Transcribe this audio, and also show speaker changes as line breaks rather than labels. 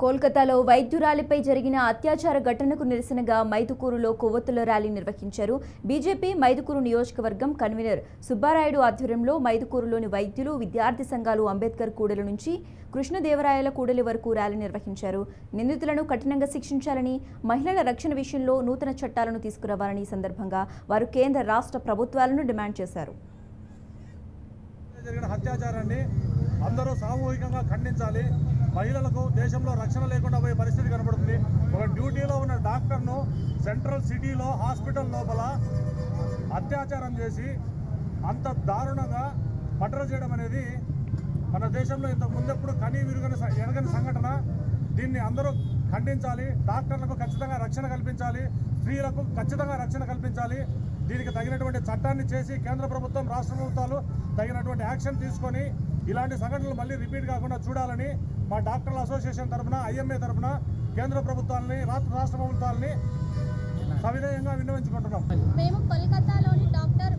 కోల్కతాలో వైద్యురాలిపై జరిగిన అత్యాచార ఘటనకు నిరసనగా మైదుకూరులో కొవ్వొత్తుల ర్యాలీ నిర్వహించారు. బీజేపీ మైదుకూరు నియోజకవర్గం కన్వీనర్ సుబ్బారాయుడు ఆధ్వర్యంలో మైదుకూరులోని వైద్యులు, విద్యార్థి సంఘాలు అంబేద్కర్ కూడలి నుంచి కృష్ణదేవరాయల కూడలి వరకు ర్యాలీ నిర్వహించారు. నిందితులను కఠినంగా శిక్షించాలని, మహిళల రక్షణ విషయంలో నూతన చట్టాలను తీసుకురావాలని ఈ సందర్భంగా వారు కేంద్ర, రాష్ట్ర ప్రభుత్వాలను డిమాండ్ చేశారు.
జరిగిన అత్యాచారాన్ని అందరూ సామూహికంగా ఖండించాలి. మహిళలకు దేశంలో రక్షణ లేకుండా పోయే పరిస్థితి కనబడుతుంది. ఒక డ్యూటీలో ఉన్న డాక్టర్ను సెంట్రల్ సిటీలో హాస్పిటల్ లోపల అత్యాచారం చేసి అంత దారుణంగా మర్డర్ చేయడం అనేది మన దేశంలో ఇంత ముందెప్పుడు కనీ ఎరగని సంఘటన. దీన్ని అందరూ ఖండించాలి. డాక్టర్లకు ఖచ్చితంగా రక్షణ కల్పించాలి, స్త్రీలకు ఖచ్చితంగా రక్షణ కల్పించాలి. దీనికి తగినటువంటి చట్టాన్ని చేసి కేంద్ర ప్రభుత్వం, రాష్ట్ర ప్రభుత్వాలు తగినటువంటి యాక్షన్ తీసుకొని ఇలాంటి సంఘటనలు మళ్ళీ రిపీట్ కాకుండా చూడాలని మా డాక్టర్ల అసోసియేషన్ తరఫున, ఐఎంఏ తరఫున కేంద్ర ప్రభుత్వాలని, రాష్ట్ర ప్రభుత్వాలని సవినయంగా విన్నవించుకుంటున్నాం.
మేము కోల్కతాలోని డాక్టర్